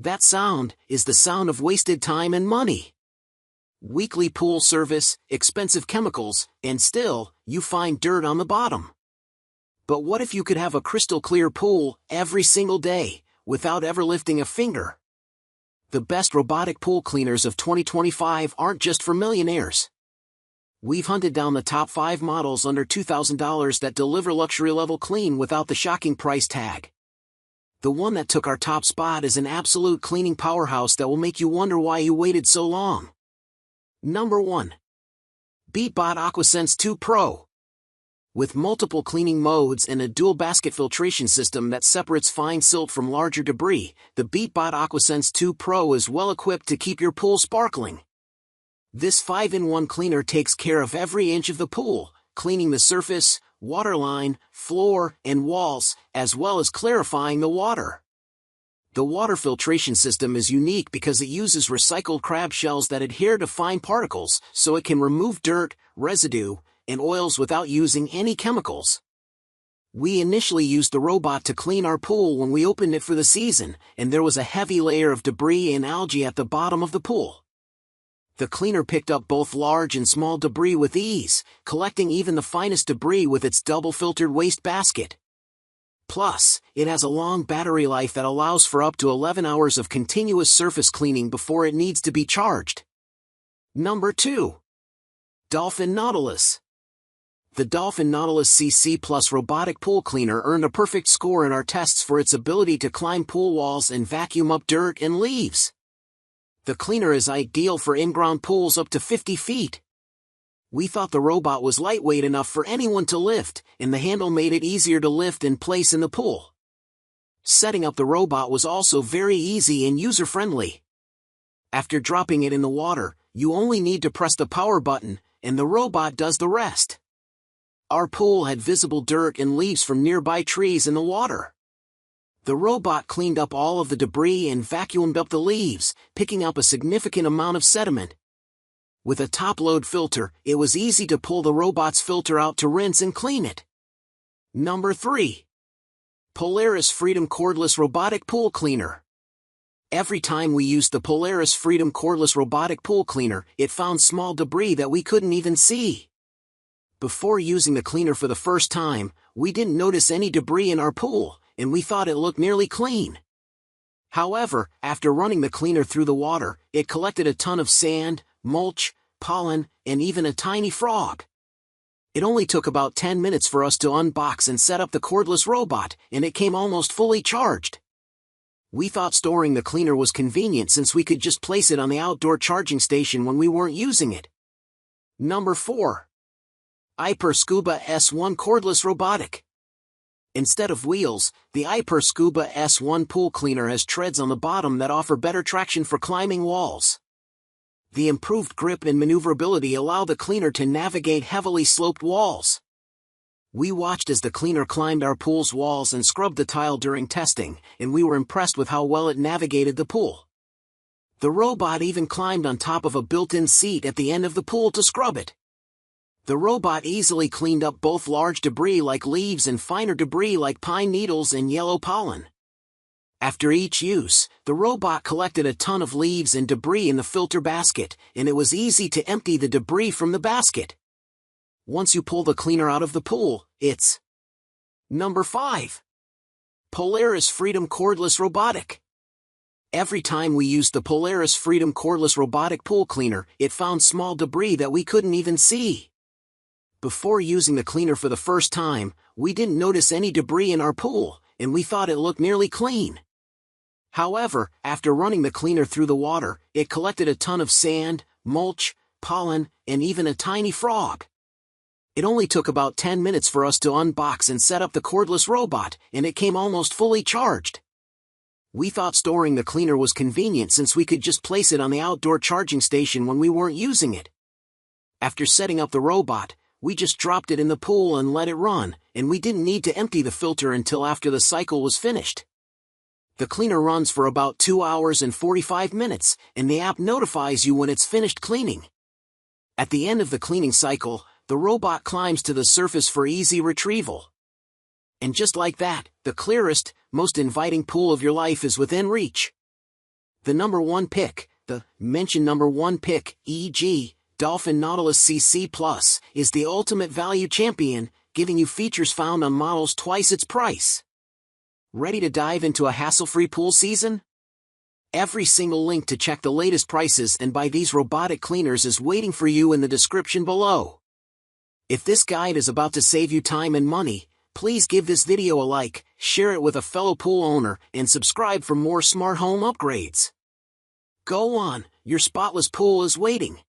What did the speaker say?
That sound is the sound of wasted time and money. Weekly pool service, expensive chemicals, and still, you find dirt on the bottom. But what if you could have a crystal clear pool every single day, without ever lifting a finger? The best robotic pool cleaners of 2025 aren't just for millionaires. We've hunted down the top 5 models under $2,000 that deliver luxury-level clean without the shocking price tag. The one that took our top spot is an absolute cleaning powerhouse that will make you wonder why you waited so long. Number 1. Beatbot AquaSense 2 Pro. With multiple cleaning modes and a dual basket filtration system that separates fine silt from larger debris, the Beatbot AquaSense 2 Pro is well equipped to keep your pool sparkling. This 5-in-1 cleaner takes care of every inch of the pool, cleaning the surface, waterline, floor, and walls, as well as clarifying the water. The water filtration system is unique because it uses recycled crab shells that adhere to fine particles, so it can remove dirt, residue, and oils without using any chemicals. We initially used the robot to clean our pool when we opened it for the season, and there was a heavy layer of debris and algae at the bottom of the pool. The cleaner picked up both large and small debris with ease, collecting even the finest debris with its double-filtered waste basket. Plus, it has a long battery life that allows for up to 11 hours of continuous surface cleaning before it needs to be charged. Number 2. Dolphin Nautilus. The Dolphin Nautilus CC Plus Robotic Pool Cleaner earned a perfect score in our tests for its ability to climb pool walls and vacuum up dirt and leaves. The cleaner is ideal for in-ground pools up to 50 feet. We thought the robot was lightweight enough for anyone to lift, and the handle made it easier to lift and place in the pool. Setting up the robot was also very easy and user-friendly. After dropping it in the water, you only need to press the power button, and the robot does the rest. Our pool had visible dirt and leaves from nearby trees in the water. The robot cleaned up all of the debris and vacuumed up the leaves, picking up a significant amount of sediment. With a top-load filter, it was easy to pull the robot's filter out to rinse and clean it. Number 3. Polaris Freedom Cordless Robotic Pool Cleaner. Every time we used the Polaris Freedom Cordless Robotic Pool Cleaner, it found small debris that we couldn't even see. Before using the cleaner for the first time, we didn't notice any debris in our pool, and we thought it looked nearly clean. However, after running the cleaner through the water, it collected a ton of sand, mulch, pollen, and even a tiny frog. It only took about 10 minutes for us to unbox and set up the cordless robot, and it came almost fully charged. We thought storing the cleaner was convenient since we could just place it on the outdoor charging station when we weren't using it. Number 4. Aiper Scuba S1 Cordless Robotic. Instead of wheels, the Aiper Scuba S1 pool cleaner has treads on the bottom that offer better traction for climbing walls. The improved grip and maneuverability allow the cleaner to navigate heavily sloped walls. We watched as the cleaner climbed our pool's walls and scrubbed the tile during testing, and we were impressed with how well it navigated the pool. The robot even climbed on top of a built-in seat at the end of the pool to scrub it. The robot easily cleaned up both large debris like leaves and finer debris like pine needles and yellow pollen. After each use, the robot collected a ton of leaves and debris in the filter basket, and it was easy to empty the debris from the basket. Once you pull the cleaner out of the pool, it's... Number 5. Polaris Freedom Cordless Robotic. Every time we used the Polaris Freedom Cordless Robotic Pool Cleaner, it found small debris that we couldn't even see. Before using the cleaner for the first time, we didn't notice any debris in our pool, and we thought it looked nearly clean. However, after running the cleaner through the water, it collected a ton of sand, mulch, pollen, and even a tiny frog. It only took about 10 minutes for us to unbox and set up the cordless robot, and it came almost fully charged. We thought storing the cleaner was convenient since we could just place it on the outdoor charging station when we weren't using it. After setting up the robot, we just dropped it in the pool and let it run, and we didn't need to empty the filter until after the cycle was finished. The cleaner runs for about 2 hours and 45 minutes, and the app notifies you when it's finished cleaning. At the end of the cleaning cycle, the robot climbs to the surface for easy retrieval. And just like that, the clearest, most inviting pool of your life is within reach. The number one pick, the mentioned number one pick, e.g., Dolphin Nautilus CC+, is the ultimate value champion, giving you features found on models twice its price. Ready to dive into a hassle-free pool season? Every single link to check the latest prices and buy these robotic cleaners is waiting for you in the description below. If this guide is about to save you time and money, please give this video a like, share it with a fellow pool owner, and subscribe for more smart home upgrades. Go on, your spotless pool is waiting.